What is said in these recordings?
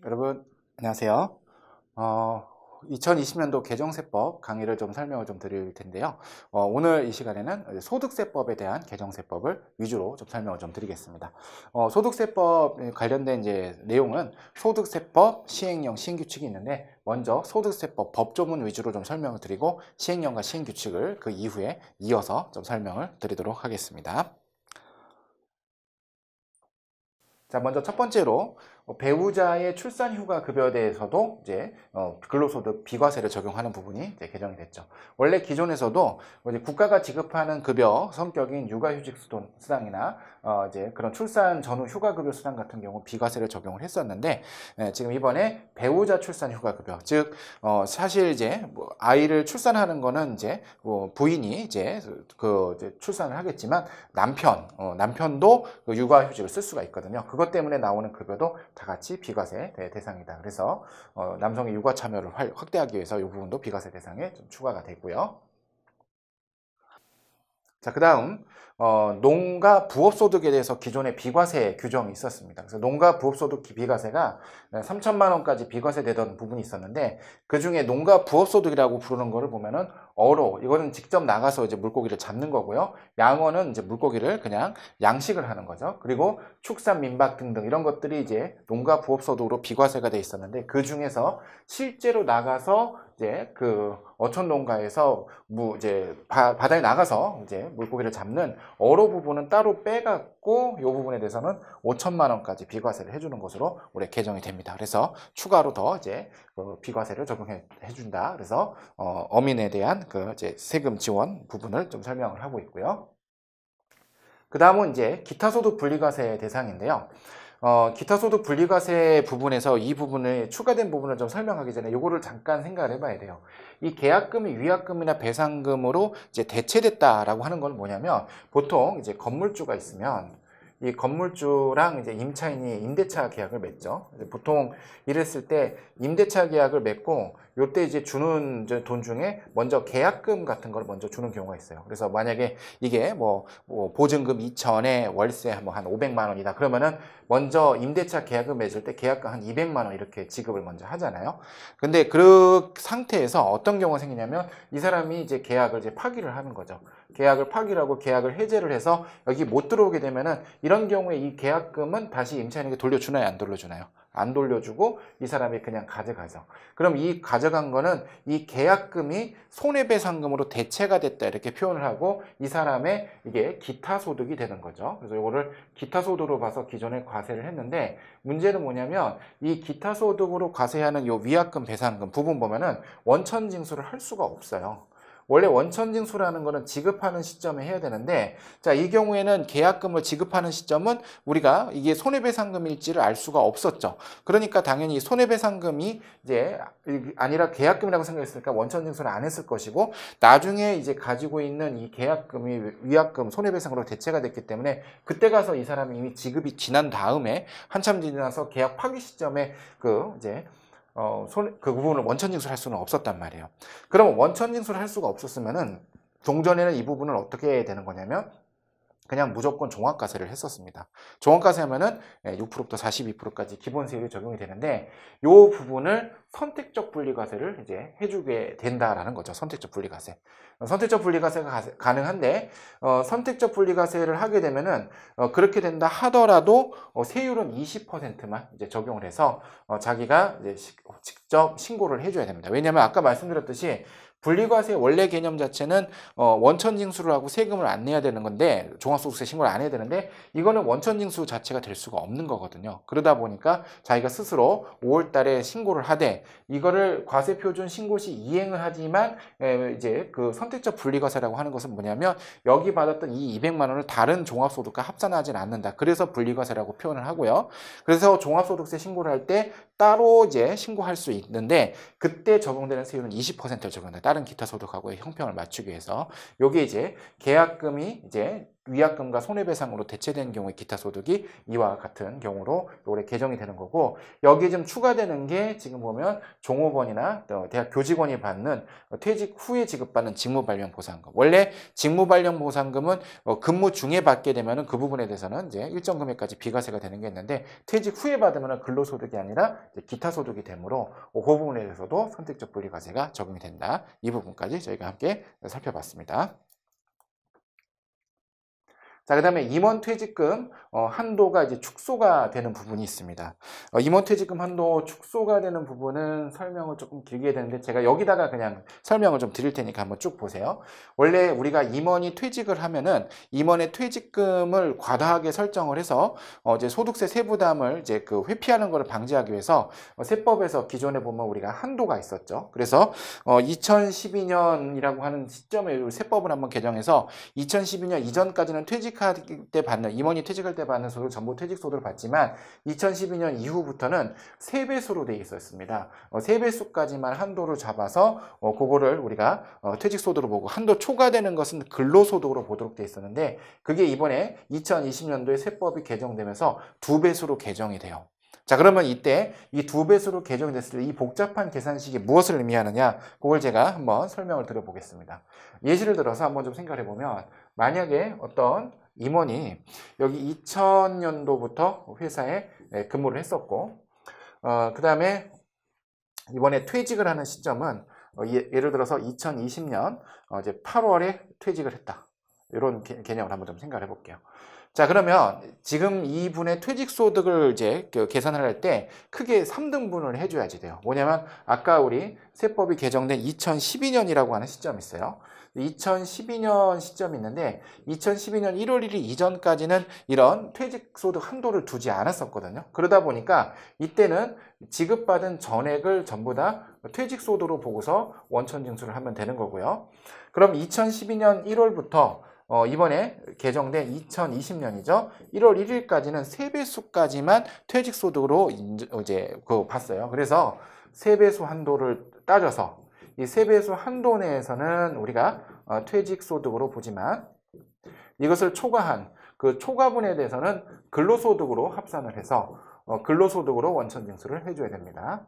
여러분 안녕하세요. 2020년도 개정세법 강의를 좀 설명을 좀 드릴 텐데요. 오늘 이 시간에는 소득세법에 대한 개정세법을 위주로 좀 설명을 좀 드리겠습니다. 소득세법 관련된 이제 내용은 소득세법 시행령 시행규칙이 있는데 먼저 소득세법 법조문 위주로 좀 설명을 드리고 시행령과 시행규칙을 그 이후에 이어서 좀 설명을 드리도록 하겠습니다. 자, 먼저 첫 번째로 배우자의 출산휴가 급여에 대해서도 이제 근로소득 비과세를 적용하는 부분이 이제 개정이 됐죠. 원래 기존에서도 이제 국가가 지급하는 급여 성격인 육아휴직 수당이나 이제 그런 출산 전후 휴가급여 수당 같은 경우 비과세를 적용을 했었는데 지금 이번에 배우자 출산휴가 급여, 즉 사실 이제 뭐 아이를 출산하는 거는 이제 부인이 이제 이제 출산을 하겠지만 남편도 그 육아휴직을 쓸 수가 있거든요. 그것 때문에 나오는 급여도 다 같이 비과세 대상이다. 그래서 남성의 육아 참여를 확대하기 위해서 이 부분도 비과세 대상에 좀 추가가 되고요. 자, 그 다음 농가 부업소득에 대해서 기존에 비과세 규정이 있었습니다. 그래서 농가 부업소득 비과세가 3천만 원까지 비과세 되던 부분이 있었는데 그 중에 농가 부업소득이라고 부르는 거를 보면은 어로 이거는 직접 나가서 이제 물고기를 잡는 거고요. 양어는 이제 물고기를 그냥 양식을 하는 거죠. 그리고 축산 민박 등등 이런 것들이 이제 농가 부업소득으로 비과세가 돼 있었는데 그 중에서 실제로 나가서 이제 그 어촌 농가에서 이제 바다에 나가서 이제 물고기를 잡는 어로 부분은 따로 빼갖고 이 부분에 대해서는 5천만 원까지 비과세를 해주는 것으로 올해 개정이 됩니다. 그래서 추가로 더 이제 비과세를 적용해 준다. 그래서 어민에 대한 그 이제 세금 지원 부분을 좀 설명을 하고 있고요. 그 다음은 이제 기타소득 분리과세 대상인데요. 기타소득 분리과세 부분에서 이 부분을 추가된 부분을 좀 설명하기 전에 이거를 잠깐 생각을 해봐야 돼요. 이 계약금이 위약금이나 배상금으로 이제 대체됐다라고 하는 건 뭐냐면 보통 이제 건물주가 있으면 이 건물주랑 이제 임차인이 임대차 계약을 맺죠. 보통 이랬을 때 임대차 계약을 맺고 요때 이제 주는 돈 중에 먼저 계약금 같은 걸 먼저 주는 경우가 있어요. 그래서 만약에 이게 뭐 보증금 2천에 월세 뭐 한 500만 원이다. 그러면은 먼저 임대차 계약을 맺을 때 계약금 한 200만 원 이렇게 지급을 먼저 하잖아요. 근데 그 상태에서 어떤 경우가 생기냐면 이 사람이 이제 계약을 이제 파기를 하는 거죠. 계약을 파기를 하고 계약을 해제를 해서 여기 못 들어오게 되면은 이런 경우에 이 계약금은 다시 임차인에게 돌려주나요? 안 돌려주나요? 안 돌려주고 이 사람이 그냥 가져가죠. 그럼 이 가져간 거는 이 계약금이 손해배상금으로 대체가 됐다 이렇게 표현을 하고 이 사람의 이게 기타소득이 되는 거죠. 그래서 이거를 기타소득으로 봐서 기존에 과세를 했는데 문제는 뭐냐면 이 기타소득으로 과세하는 요 위약금 배상금 부분 보면은 원천징수를 할 수가 없어요. 원래 원천징수라는 거는 지급하는 시점에 해야 되는데 자, 이 경우에는 계약금을 지급하는 시점은 우리가 이게 손해배상금일지를 알 수가 없었죠. 그러니까 당연히 손해배상금이 이제 아니라 계약금이라고 생각했으니까 원천징수를 안 했을 것이고 나중에 이제 가지고 있는 이 계약금이 위약금 손해배상으로 대체가 됐기 때문에 그때 가서 이 사람이 이미 지급이 지난 다음에 한참 지나서 계약 파기 시점에 그 이제 그 부분을 원천징수를 할 수는 없었단 말이에요. 그러면 원천징수를 할 수가 없었으면은 종전에는 이 부분을 어떻게 되는 거냐면 그냥 무조건 종합과세를 했었습니다. 종합과세 하면은 6%부터 42%까지 기본세율이 적용이 되는데 이 부분을 선택적 분리과세를 이제 해주게 된다라는 거죠. 선택적 분리과세. 선택적 분리과세가 가능한데 선택적 분리과세를 하게 되면은 그렇게 된다 하더라도 세율은 20%만 이제 적용을 해서 자기가 이제 직접 신고를 해줘야 됩니다. 왜냐하면 아까 말씀드렸듯이 분리과세의 원래 개념 자체는 원천징수를 하고 세금을 안 내야 되는 건데 종합소득세 신고를 안 해야 되는데 이거는 원천징수 자체가 될 수가 없는 거거든요. 그러다 보니까 자기가 스스로 5월 달에 신고를 하되 이거를 과세표준 신고시 이행을 하지만 이제 그 선택적 분리과세라고 하는 것은 뭐냐면 여기 받았던 이 200만 원을 다른 종합소득과 합산하지는 않는다. 그래서 분리과세라고 표현을 하고요. 그래서 종합소득세 신고를 할 때 따로 이제 신고할 수 있는데 그때 적용되는 세율은 20%를 적용한다. 다른 기타 소득하고의 형평을 맞추기 위해서 요게 이제 계약금이 이제 위약금과 손해배상으로 대체된 경우에 기타 소득이 이와 같은 경우로 올해 개정이 되는 거고, 여기에 좀 추가되는 게 지금 보면 종업원이나 대학 교직원이 받는 퇴직 후에 지급받는 직무발령보상금. 원래 직무발령보상금은 근무 중에 받게 되면은 그 부분에 대해서는 이제 일정 금액까지 비과세가 되는 게 있는데, 퇴직 후에 받으면은 근로소득이 아니라 기타 소득이 되므로 그 부분에 대해서도 선택적 분리과세가 적용이 된다. 이 부분까지 저희가 함께 살펴봤습니다. 자, 그 다음에 임원퇴직금 한도가 이제 축소가 되는 부분이 있습니다. 임원퇴직금 한도 축소가 되는 부분은 설명을 조금 길게 되는데, 제가 여기다가 그냥 설명을 좀 드릴 테니까 한번 쭉 보세요. 원래 우리가 임원이 퇴직을 하면은 임원의 퇴직금을 과다하게 설정을 해서 이제 소득세 세부담을 이제 그 회피하는 것을 방지하기 위해서 세법에서 기존에 보면 우리가 한도가 있었죠. 그래서 2012년이라고 하는 시점에 세법을 한번 개정해서 2012년 이전까지는 퇴직할 때 받는, 임원이 퇴직할 때 받는 소득 전부 퇴직소득을 받지만 2012년 이후부터는 3배수로 되어 있었습니다. 3배수까지만 한도를 잡아서 그거를 우리가 퇴직소득으로 보고, 한도 초과되는 것은 근로소득으로 보도록 되어 있었는데, 그게 이번에 2020년도에 세법이 개정되면서 2배수로 개정이 돼요. 자, 그러면 이때 이 2배수로 개정이 됐을 때 이 복잡한 계산식이 무엇을 의미하느냐, 그걸 제가 한번 설명을 드려보겠습니다. 예시를 들어서 한번 좀 생각해 보면, 만약에 어떤 임원이 여기 2000년도부터 회사에 근무를 했었고, 그 다음에 이번에 퇴직을 하는 시점은 예를 들어서 2020년 이제 8월에 퇴직을 했다. 이런 개념을 한번 좀 생각해 볼게요. 자, 그러면 지금 이분의 퇴직소득을 이제 계산을 할 때 크게 3등분을 해줘야지 돼요. 뭐냐면 아까 우리 세법이 개정된 2012년이라고 하는 시점이 있어요. 2012년 시점이 있는데 2012년 1월 1일 이전까지는 이런 퇴직소득 한도를 두지 않았었거든요. 그러다 보니까 이때는 지급받은 전액을 전부 다 퇴직소득으로 보고서 원천징수를 하면 되는 거고요. 그럼 2012년 1월부터 이번에 개정된 2020년이죠. 1월 1일까지는 3배수까지만 퇴직소득으로 이제 봤어요. 그래서 3배수 한도를 따져서 이 3배수 한도 내에서는 우리가 퇴직소득으로 보지만, 이것을 초과한 그 초과분에 대해서는 근로소득으로 합산을 해서 근로소득으로 원천징수를 해줘야 됩니다.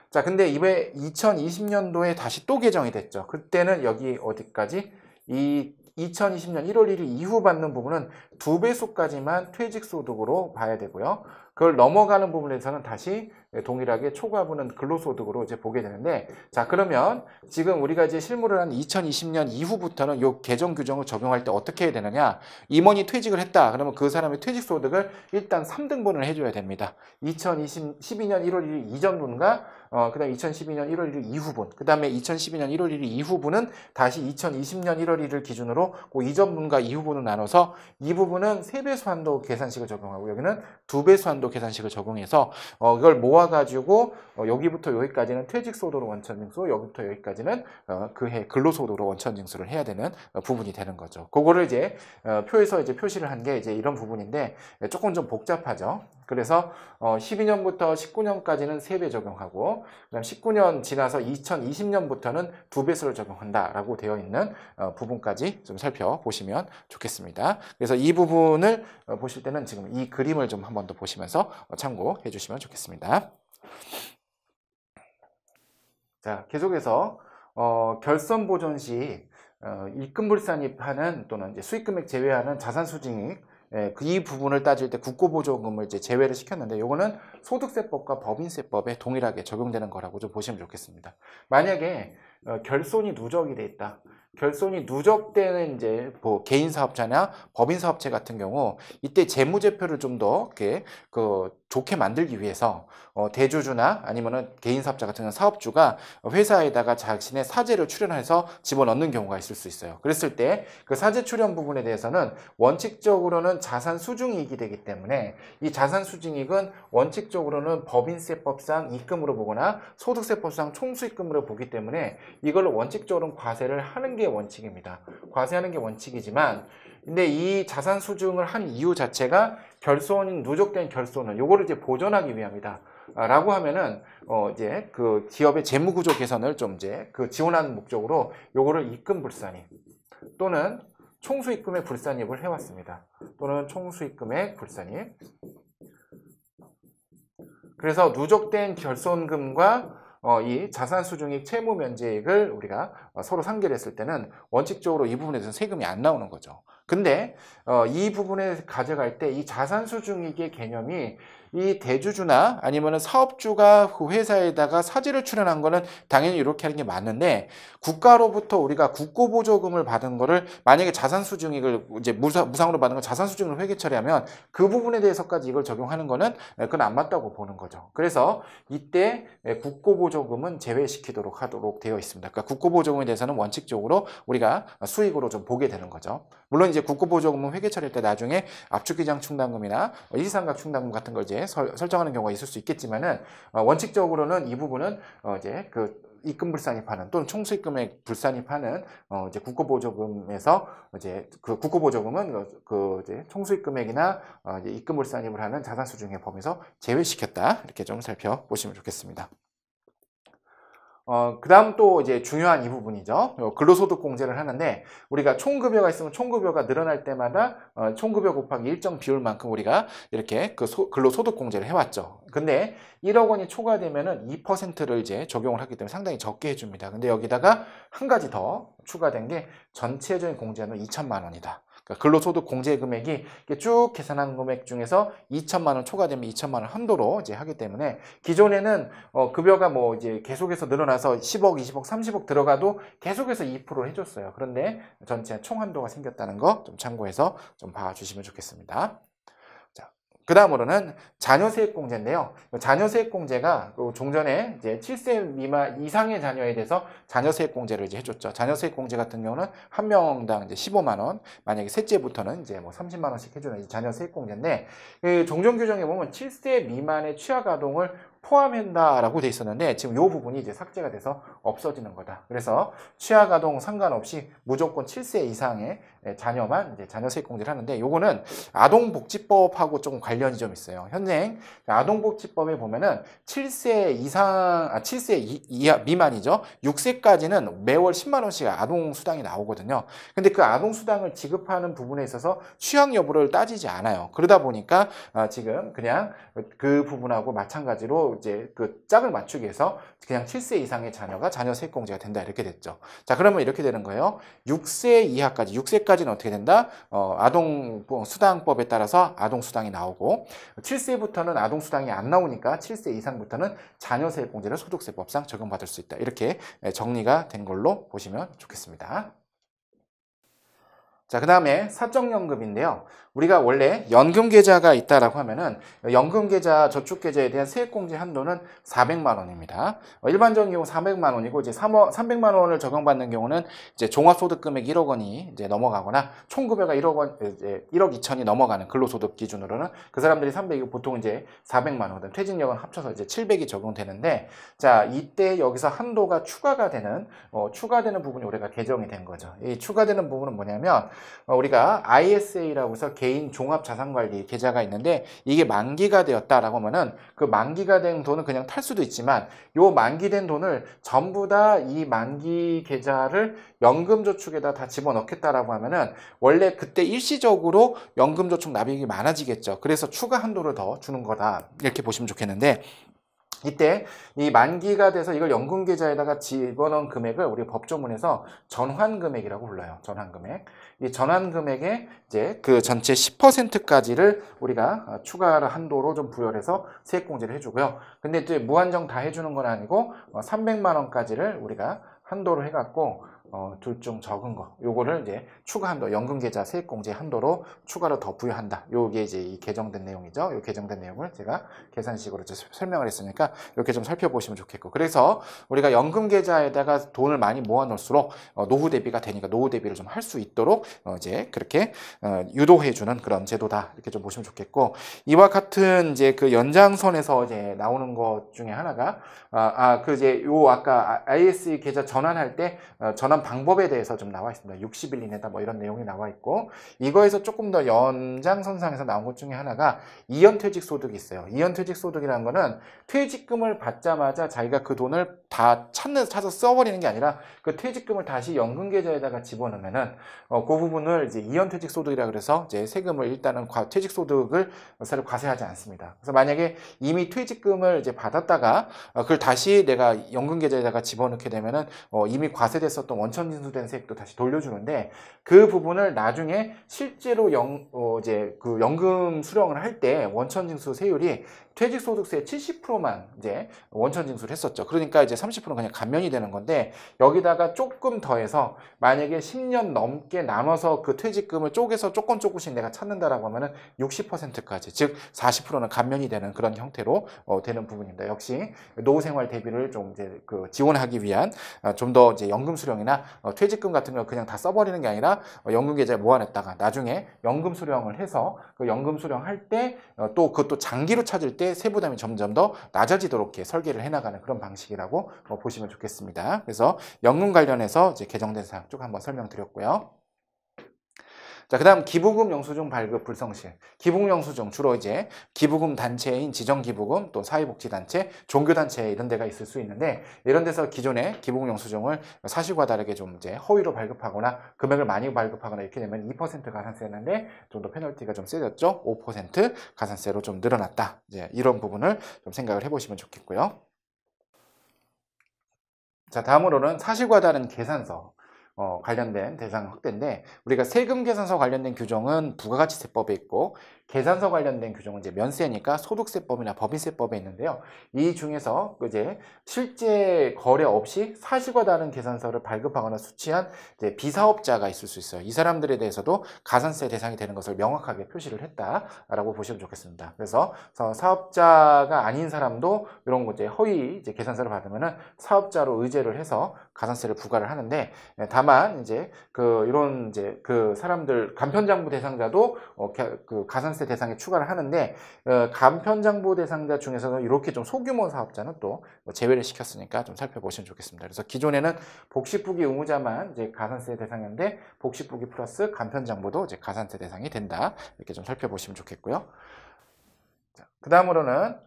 자, 근데 이번에 2020년도에 다시 또 개정이 됐죠. 그때는 여기 어디까지? 이 2020년 1월 1일 이후 받는 부분은 2배수까지만 퇴직소득으로 봐야 되고요. 그걸 넘어가는 부분에서는 다시 동일하게 초과분은 근로소득으로 이제 보게 되는데, 자, 그러면 지금 우리가 이제 실무를 한 2020년 이후부터는 이 개정 규정을 적용할 때 어떻게 해야 되느냐? 임원이 퇴직을 했다. 그러면 그 사람의 퇴직소득을 일단 3등분을 해줘야 됩니다. 2012년 1월 1일 이전 분과 그 다음에 2012년 1월 1일 이후분, 그 다음에 2012년 1월 1일 이후분은 다시 2020년 1월 1일 기준으로 그 이전분과 이후분을 나눠서 이 부분은 3배수 한도 계산식을 적용하고 여기는 2배수 한도 계산식을 적용해서 이걸 모아가지고 여기부터 여기까지는 퇴직소득으로 원천징수, 여기부터 여기까지는 그해 근로소득으로 원천징수를 해야 되는 부분이 되는 거죠. 그거를 이제 표에서 이제 표시를 한 게 이제 이런 부분인데 조금 좀 복잡하죠. 그래서 12년부터 19년까지는 3배 적용하고, 그다음 19년 지나서 2020년부터는 2배수를 적용한다라고 되어 있는 부분까지 좀 살펴보시면 좋겠습니다. 그래서 이 부분을 보실 때는 지금 이 그림을 좀 한 번 더 보시면서 참고해 주시면 좋겠습니다. 자, 계속해서 결선 보존 시 입금불산입하는 또는 이제 수익금액 제외하는 자산수징익, 이 부분을 따질 때 국고보조금을 이제 제외를 시켰는데, 요거는 소득세법과 법인세법에 동일하게 적용되는 거라고 좀 보시면 좋겠습니다. 만약에 결손이 누적이 돼 있다. 결손이 누적되는 이제 뭐 개인 사업자나 법인 사업체 같은 경우, 이때 재무제표를 좀 더 좋게 만들기 위해서 대주주나 아니면은 개인 사업자 같은 경우는 사업주가 회사에다가 자신의 사재를 출연해서 집어넣는 경우가 있을 수 있어요. 그랬을 때 그 사재 출연 부분에 대해서는 원칙적으로는 자산 수중이익이 되기 때문에 이 자산 수중이익은 원칙적으로는 법인세법상 입금으로 보거나 소득세법상 총수익금으로 보기 때문에 이걸 원칙적으로는 과세를 하는 게 원칙입니다. 과세하는 게 원칙이지만, 근데 이 자산 수중을 한 이유 자체가 결손, 누적된 결손은 요거를 이제 보존하기 위함이다. 라고 하면은 이제 그 기업의 재무 구조 개선을 좀 이제 지원하는 목적으로 요거를 입금불산입 또는 총수익금액 불산입을 해왔습니다. 또는 총수익금액 불산입. 그래서 누적된 결손금과 이 자산수중익 채무면제액을 우리가 서로 상계를 했을 때는 원칙적으로 이 부분에 대해서 세금이 안 나오는 거죠. 근데 이 부분에 가져갈 때 이 자산수중익의 개념이 이 대주주나 아니면 사업주가 그 회사에다가 사지를 출연한 거는 당연히 이렇게 하는 게 맞는데, 국가로부터 우리가 국고보조금을 받은 거를 만약에 자산수중익을 이제 무상으로 받은 거 자산수중을 회계 처리하면 그 부분에 대해서까지 이걸 적용하는 거는 그건 안 맞다고 보는 거죠. 그래서 이때 국고보조금은 제외시키도록 하도록 되어 있습니다. 그러니까 국고보조금에 대해서는 원칙적으로 우리가 수익으로 좀 보게 되는 거죠. 물론 이제 국고보조금은 회계 처리할 때 나중에 압축기장 충당금이나 일시상각 충당금 같은 걸 이제 설정하는 경우가 있을 수 있겠지만은 원칙적으로는 이 부분은 이제 그 입금 불산입하는 또는 총수익금액 불산입하는 이제 국고보조금에서 이제 그 국고보조금은 그 이제 총수익금액이나 이제 입금 불산입을 하는 자산수중의 범위에서 제외시켰다, 이렇게 좀 살펴보시면 좋겠습니다. 그 다음 또 이제 중요한 이 부분이죠. 근로소득 공제를 하는데, 우리가 총급여가 있으면 총급여가 늘어날 때마다 총급여 곱하기 일정 비율만큼 우리가 이렇게 그 근로소득 공제를 해왔죠. 근데 1억 원이 초과되면은 2%를 이제 적용을 하기 때문에 상당히 적게 해줍니다. 근데 여기다가 한 가지 더 추가된 게 전체적인 공제는 2천만 원이다. 그러니까 근로소득 공제 금액이 쭉 계산한 금액 중에서 2천만 원 초과되면 2천만 원 한도로 이제 하기 때문에, 기존에는 급여가 뭐 이제 계속해서 늘어나서 10억, 20억, 30억 들어가도 계속해서 2%를 해줬어요. 그런데 전체 총 한도가 생겼다는 거 좀 참고해서 좀 봐주시면 좋겠습니다. 그 다음으로는 자녀세액공제인데요. 자녀세액공제가 종전에 이제 7세 미만 이상의 자녀에 대해서 자녀세액공제를 이제 해줬죠. 자녀세액공제 같은 경우는 한 명당 이제 15만 원, 만약에 셋째부터는 이제 뭐 30만 원씩 해주는 자녀세액공제인데, 그 종전 규정에 보면 7세 미만의 취약아동을 포함한다라고 돼 있었는데, 지금 이 부분이 이제 삭제가 돼서 없어지는 거다. 그래서 취약아동 상관없이 무조건 7세 이상의 자녀만 이제 자녀세액공제를 하는데, 요거는 아동복지법하고 조금 관련이 좀 있어요. 현행 아동복지법에 보면은 7세 이상, 7세 이하 미만이죠. 6세까지는 매월 10만 원씩 아동수당이 나오거든요. 근데 그 아동수당을 지급하는 부분에 있어서 취약 여부를 따지지 않아요. 그러다 보니까 지금 그냥 그 부분하고 마찬가지로 이제 그 짝을 맞추기 위해서 그냥 7세 이상의 자녀가 자녀세액공제가 된다, 이렇게 됐죠. 자, 그러면 이렇게 되는 거예요. 6세 이하까지, 6세까지는 어떻게 된다? 아동수당법에 따라서 아동수당이 나오고, 7세부터는 아동수당이 안 나오니까 7세 이상부터는 자녀세액공제를 소득세법상 적용받을 수 있다. 이렇게 정리가 된 걸로 보시면 좋겠습니다. 자, 그 다음에 사적연금인데요. 우리가 원래 연금계좌가 있다라고 하면은 연금계좌, 저축계좌에 대한 세액공제 한도는 400만 원입니다. 일반적인 경우 400만 원이고, 이제 300만 원을 적용받는 경우는 이제 종합소득금액 1억 원이 이제 넘어가거나 총급여가 1억 원, 이제 1억 2천이 넘어가는 근로소득 기준으로는 그 사람들이 300이고, 보통 이제 400만 원, 퇴직연금 합쳐서 이제 700이 적용되는데, 자, 이때 여기서 한도가 추가되는 부분이 우리가 개정이 된 거죠. 이 추가되는 부분은 뭐냐면, 우리가 ISA라고 해서 개인 종합자산관리 계좌가 있는데, 이게 만기가 되었다라고 하면은 그 만기가 된 돈은 그냥 탈 수도 있지만, 요 만기된 돈을 전부 다 이 만기 계좌를 연금저축에다 다 집어넣겠다라고 하면은 원래 그때 일시적으로 연금저축 납입이 많아지겠죠. 그래서 추가 한도를 더 주는 거다, 이렇게 보시면 좋겠는데, 이때 이 만기가 돼서 이걸 연금계좌에다가 집어넣은 금액을 우리 법조문에서 전환금액이라고 불러요. 전환금액. 이 전환금액의 이제 그 전체 10%까지를 우리가 추가 한도로 좀 부여해서 세액공제를 해주고요. 근데 이제 무한정 다 해주는 건 아니고 300만 원까지를 우리가 한도로 해갖고 둘 중 적은 거, 요거를 이제 추가 한도, 연금계좌 세액공제 한도로 추가로 더 부여한다. 요게 이제 이 개정된 내용이죠. 요 개정된 내용을 제가 계산식으로 설명을 했으니까 이렇게 좀 살펴보시면 좋겠고, 그래서 우리가 연금계좌에다가 돈을 많이 모아놓을수록 노후 대비가 되니까 노후 대비를 좀 할 수 있도록 이제 그렇게 유도해주는 그런 제도다, 이렇게 좀 보시면 좋겠고, 이와 같은 이제 그 연장선에서 이제 나오는 것 중에 하나가 그 이제 요 아까 ISE 계좌 전환할 때 전환 방법에 대해서 좀 나와 있습니다. 60일 이내다 뭐 이런 내용이 나와 있고, 이거에서 조금 더 연장선상에서 나온 것 중에 하나가 이연퇴직소득이 있어요. 이연퇴직소득이라는 거는 퇴직금을 받자마자 자기가 그 돈을 다 찾아서 써버리는 게 아니라 그 퇴직금을 다시 연금계좌에다가 집어넣으면은 그 부분을 이제 이연퇴직소득이라 그래서 이제 세금을 일단은 퇴직소득을 새로 과세하지 않습니다. 그래서 만약에 이미 퇴직금을 이제 받았다가 그걸 다시 내가 연금계좌에다가 집어넣게 되면은 이미 과세됐었던 원천징수된 세액도 다시 돌려주는데 그 부분을 나중에 실제로 이제 그 연금 수령을 할 때 원천징수 세율이 퇴직소득세 70%만 이제 원천징수를 했었죠. 그러니까 이제 30%는 그냥 감면이 되는 건데 여기다가 조금 더해서 만약에 10년 넘게 나눠서 그 퇴직금을 쪼개서 조금씩 내가 찾는다라고 하면은 60%까지 즉 40%는 감면이 되는 그런 형태로 되는 부분입니다. 역시 노후생활 대비를 좀 이제 그 지원하기 위한 좀 더 이제 연금 수령이나 퇴직금 같은 걸 그냥 다 써버리는 게 아니라 연금 계좌에 모아놨다가 나중에 연금 수령을 해서 그 연금 수령할 때 또 그것도 장기로 찾을 때 세부담이 점점 더 낮아지도록 이렇게 설계를 해나가는 그런 방식이라고 보시면 좋겠습니다. 그래서 연금 관련해서 이제 개정된 사항 쭉 한번 설명드렸고요. 자, 그 다음 기부금 영수증 발급 불성실. 기부금 영수증 주로 이제 기부금 단체인 지정기부금 또 사회복지단체, 종교단체 이런 데가 있을 수 있는데 이런 데서 기존의 기부금 영수증을 사실과 다르게 좀 이제 허위로 발급하거나 금액을 많이 발급하거나 이렇게 되면 2% 가산세였는데 좀 더 페널티가 좀 세졌죠. 5% 가산세로 좀 늘어났다. 이제 이런 부분을 좀 생각을 해보시면 좋겠고요. 자, 다음으로는 사실과 다른 계산서. 관련된 대상 확대인데 우리가 세금 계산서 관련된 규정은 부가가치세법에 있고 계산서 관련된 규정은 이제 면세니까 소득세법이나 법인세법에 있는데요. 이 중에서 이제 실제 거래 없이 사실과 다른 계산서를 발급하거나 수취한 이제 비사업자가 있을 수 있어요. 이 사람들에 대해서도 가산세 대상이 되는 것을 명확하게 표시를 했다라고 보시면 좋겠습니다. 그래서 사업자가 아닌 사람도 이런 거 이제 허위 이제 계산서를 받으면은 사업자로 의제를 해서 가산세를 부과를 하는데 다만 이제 이런 이제 그 사람들 간편장부 대상자도 그 가산세 대상에 추가를 하는데 간편장부 대상자 중에서는 이렇게 좀 소규모 사업자는 또 제외를 시켰으니까 좀 살펴보시면 좋겠습니다. 그래서 기존에는 복식부기 의무자만 이제 가산세 대상이었는데 복식부기 플러스 간편장부도 이제 가산세 대상이 된다. 이렇게 좀 살펴보시면 좋겠고요. 그 다음으로는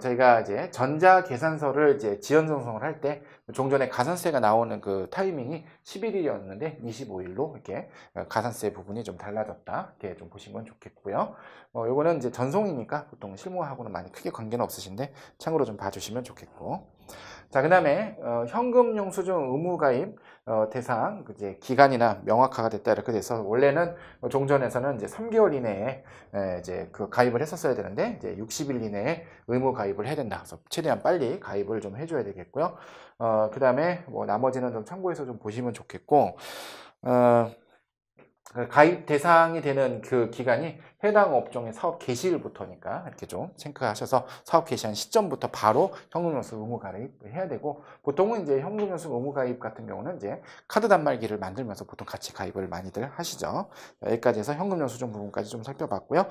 저희가 이제 전자계산서를 이제 지연 전송을 할 때 종전에 가산세가 나오는 그 타이밍이 11일이었는데 25일로 이렇게 가산세 부분이 좀 달라졌다. 이렇게 좀 보시면 좋겠고요. 요거는 이제 전송이니까 보통 실무하고는 많이 크게 관계는 없으신데 참고로 좀 봐주시면 좋겠고. 자, 그 다음에 현금 영수증 의무 가입 대상 이제 기간이나 명확화가 됐다 이렇게 돼서 원래는 종전에서는 이제 3개월 이내에 이제 그 가입을 했었어야 되는데 이제 60일 이내에 의무 가입을 해야 된다. 그래서 최대한 빨리 가입을 좀 해줘야 되겠고요. 그 다음에 뭐 나머지는 좀 참고해서 좀 보시면 좋겠고. 가입 대상이 되는 그 기간이 해당 업종의 사업 개시일부터니까 이렇게 좀 체크하셔서 사업 개시한 시점부터 바로 현금영수증 의무 가입을 해야 되고 보통은 이제 현금영수증 의무 가입 같은 경우는 이제 카드 단말기를 만들면서 보통 같이 가입을 많이들 하시죠. 여기까지 해서 현금영수증 부분까지 좀 살펴봤고요.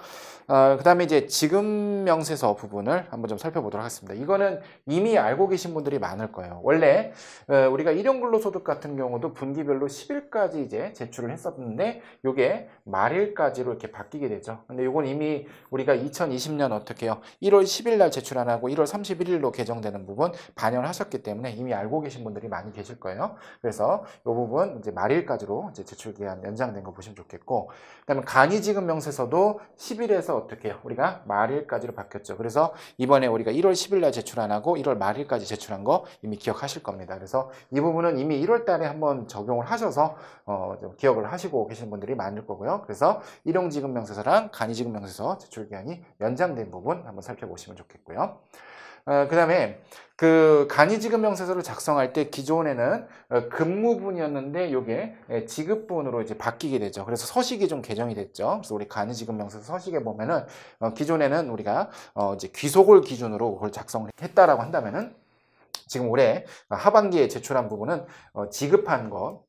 그 다음에 이제 지급명세서 부분을 한번 좀 살펴보도록 하겠습니다. 이거는 이미 알고 계신 분들이 많을 거예요. 원래 우리가 일용근로소득 같은 경우도 분기별로 10일까지 이제 제출을 했었는데 요게 말일까지로 이렇게 바뀌게 되죠. 근데 요건 이미 우리가 2020년 어떻게 해요? 1월 10일 날 제출 안 하고 1월 31일로 개정되는 부분 반영을 하셨기 때문에 이미 알고 계신 분들이 많이 계실 거예요. 그래서 요 부분 이제 말일까지로 이제 제출 기한 연장된 거 보시면 좋겠고, 그다음에 간이지급 명세서도 10일에서 어떻게 해요? 우리가 말일까지로 바뀌었죠. 그래서 이번에 우리가 1월 10일 날 제출 안 하고 1월 말일까지 제출한 거 이미 기억하실 겁니다. 그래서 이 부분은 이미 1월 달에 한번 적용을 하셔서 좀 기억을 하시고 계신 분들이 많을 거고요. 그래서 일용지급명세서랑 간이지급명세서 제출기한이 연장된 부분 한번 살펴보시면 좋겠고요. 그 다음에 그 간이지급명세서를 작성할 때 기존에는 근무분이었는데 이게 지급분으로 이제 바뀌게 되죠. 그래서 서식이 좀 개정이 됐죠. 그래서 우리 간이지급명세서 서식에 보면은 기존에는 우리가 이제 귀속을 기준으로 그걸 작성했다라고 한다면은 지금 올해 하반기에 제출한 부분은 지급한 것,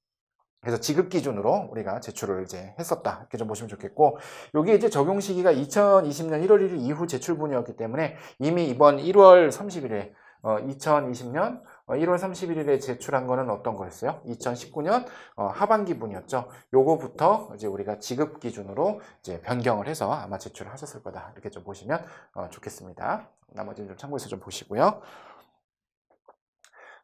그래서 지급 기준으로 우리가 제출을 이제 했었다. 이렇게 좀 보시면 좋겠고, 여기 이제 적용 시기가 2020년 1월 1일 이후 제출분이었기 때문에 이미 이번 1월 30일에 2020년 1월 31일에 제출한 거는 어떤 거였어요? 2019년 하반기 분이었죠. 요거부터 이제 우리가 지급 기준으로 이제 변경을 해서 아마 제출을 하셨을 거다. 이렇게 좀 보시면 좋겠습니다. 나머지는 좀 참고해서 좀 보시고요.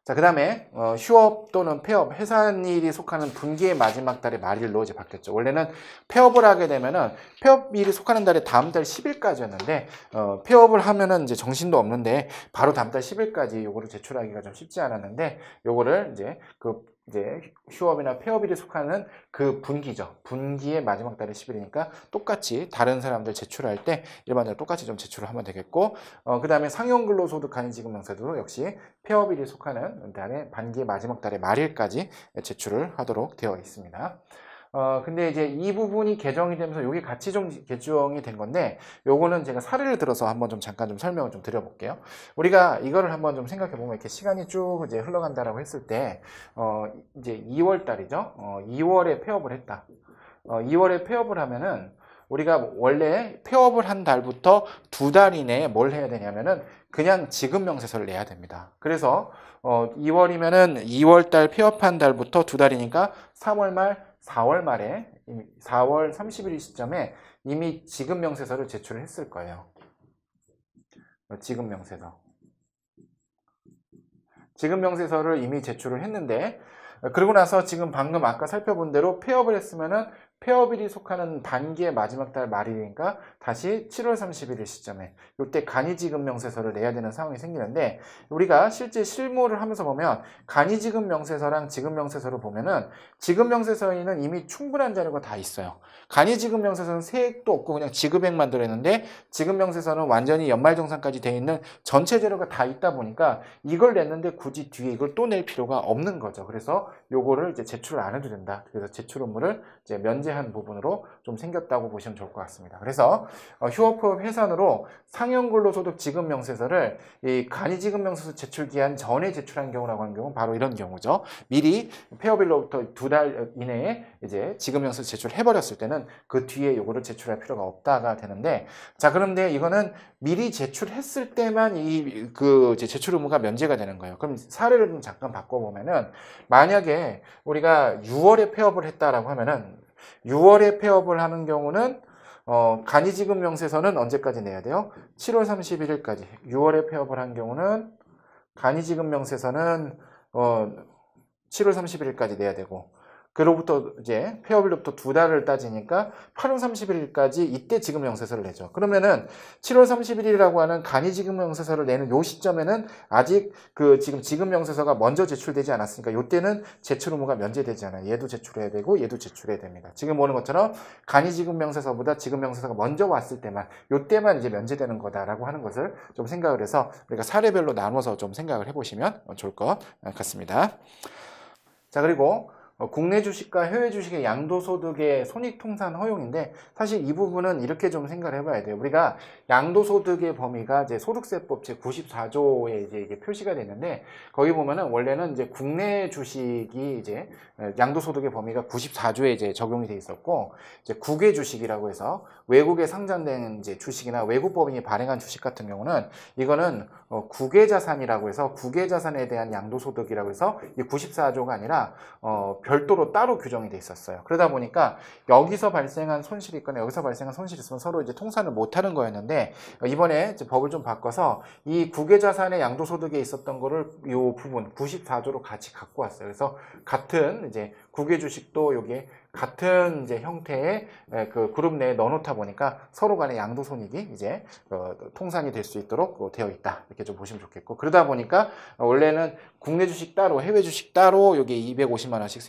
자, 그 다음에 휴업 또는 폐업, 해산일이 속하는 분기의 마지막 달의 말일로 이제 바뀌었죠. 원래는 폐업을 하게 되면은 폐업일이 속하는 달에 다음 달 10일까지였는데 폐업을 하면은 이제 정신도 없는데 바로 다음 달 10일까지 요거를 제출하기가 좀 쉽지 않았는데 요거를 이제 휴업이나 폐업일이 속하는 그 분기죠. 분기의 마지막 달이 10일이니까 똑같이 다른 사람들 제출할 때 일반적으로 똑같이 좀 제출을 하면 되겠고 그 다음에 상용근로소득 간이지급명세도 역시 폐업일이 속하는 달의 반기의 마지막 달의 말일까지 제출을 하도록 되어 있습니다. 근데 이제 이 부분이 개정이 되면서 요게 같이 좀 개정이 된 건데 요거는 제가 사례를 들어서 한번 좀 잠깐 좀 설명을 좀 드려볼게요. 우리가 이거를 한번 좀 생각해 보면 이렇게 시간이 쭉 이제 흘러간다라고 했을 때 이제 2월 달이죠. 2월에 폐업을 했다. 2월에 폐업을 하면은 우리가 원래 폐업을 한 달부터 2달 이내에 뭘 해야 되냐면은 그냥 지급명세서를 내야 됩니다. 그래서 2월이면은 2월 달 폐업한 달부터 2달이니까 3월 말 4월 말에 4월 30일 시점에 이미 지급명세서를 제출을 했을 거예요. 지급명세서를 이미 제출을 했는데 그러고 나서 지금 방금 아까 살펴본 대로 폐업을 했으면은 폐업일이 속하는 반기의 마지막 달 말이니까 다시 7월 31일 시점에 이때 간이지급명세서를 내야 되는 상황이 생기는데 우리가 실제 실무를 하면서 보면 간이지급명세서랑 지급명세서를 보면은 지급명세서에는 이미 충분한 자료가 다 있어요. 간이지급명세서는 세액도 없고 그냥 지급액만 들어있는데 지급명세서는 완전히 연말정산까지 돼 있는 전체 자료가 다 있다 보니까 이걸 냈는데 굳이 뒤에 이걸 또 낼 필요가 없는 거죠. 그래서 요거를 이제 제출을 안 해도 된다. 그래서 제출 의무를 이제 면제한 부분으로 좀 생겼다고 보시면 좋을 것 같습니다. 그래서 휴업폐업 해산으로 상용근로소득 지급명세서를 이 간이지급명세서 제출 기한 전에 제출한 경우라고 하는 경우는 바로 이런 경우죠. 미리 폐업일로부터 2달 이내에 이제 지급명세서 제출해 버렸을 때는 그 뒤에 요거를 제출할 필요가 없다가 되는데 자 그런데 이거는 미리 제출했을 때만 이제 제출 의무가 면제가 되는 거예요. 그럼 사례를 좀 잠깐 바꿔보면은 만약에 우리가 6월에 폐업을 했다라고 하면은 6월에 폐업을 하는 경우는 간이지급명세서는 언제까지 내야 돼요? 7월 31일까지. 6월에 폐업을 한 경우는 간이지급명세서는 7월 31일까지 내야 되고 그로부터 이제 폐업일로부터 2달을 따지니까 8월 31일까지 이때 지급명세서를 내죠. 그러면은 7월 31일이라고 하는 간이지급명세서를 내는 요 시점에는 아직 지금 지급명세서가 먼저 제출되지 않았으니까 요때는 제출 의무가 면제되지 않아요. 얘도 제출해야 되고 얘도 제출해야 됩니다. 지금 보는 것처럼 간이지급명세서보다 지급명세서가 먼저 왔을 때만 요때만 이제 면제되는 거다라고 하는 것을 좀 생각을 해서 우리가 사례별로 나눠서 좀 생각을 해보시면 좋을 것 같습니다. 자 그리고 국내 주식과 해외 주식의 양도소득의 손익통산 허용인데 사실 이 부분은 이렇게 좀 생각을 해봐야 돼요. 우리가 양도소득의 범위가 이제 소득세법 제94조에 이제 이게 표시가 되는데 거기 보면은 원래는 이제 국내 주식이 이제 양도소득의 범위가 94조에 이제 적용이 돼 있었고 이제 국외 주식이라고 해서 외국에 상장된 이제 주식이나 외국 법인이 발행한 주식 같은 경우는 이거는 국외 자산이라고 해서 국외 자산에 대한 양도소득이라고 해서 이 94조가 아니라 별도로 따로 규정이 돼 있었어요. 그러다 보니까 여기서 발생한 손실이 있거나 여기서 발생한 손실이 있으면 서로 이제 통산을 못하는 거였는데 이번에 이제 법을 좀 바꿔서 이 국외자산의 양도소득에 있었던 거를 이 부분 94조로 같이 갖고 왔어요. 그래서 같은 이제 국외 주식도 여기에 같은 이제 형태의 그 그룹 내에 넣어놓다 보니까 서로 간의 양도손익이 이제 통산이 될 수 있도록 되어 있다. 이렇게 좀 보시면 좋겠고 그러다 보니까 원래는 국내 주식 따로 해외 주식 따로 여기 250만 원씩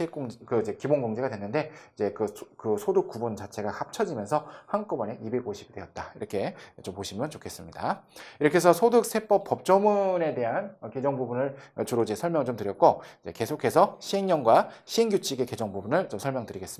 이제 기본 공제가 됐는데 이제 그 소득 구분 자체가 합쳐지면서 한꺼번에 250이 되었다. 이렇게 좀 보시면 좋겠습니다. 이렇게 해서 소득세법 법조문에 대한 개정 부분을 주로 이제 설명을 좀 드렸고 이제 계속해서 시행령과 시행규칙의 개정 부분을 좀 설명드리겠습니다.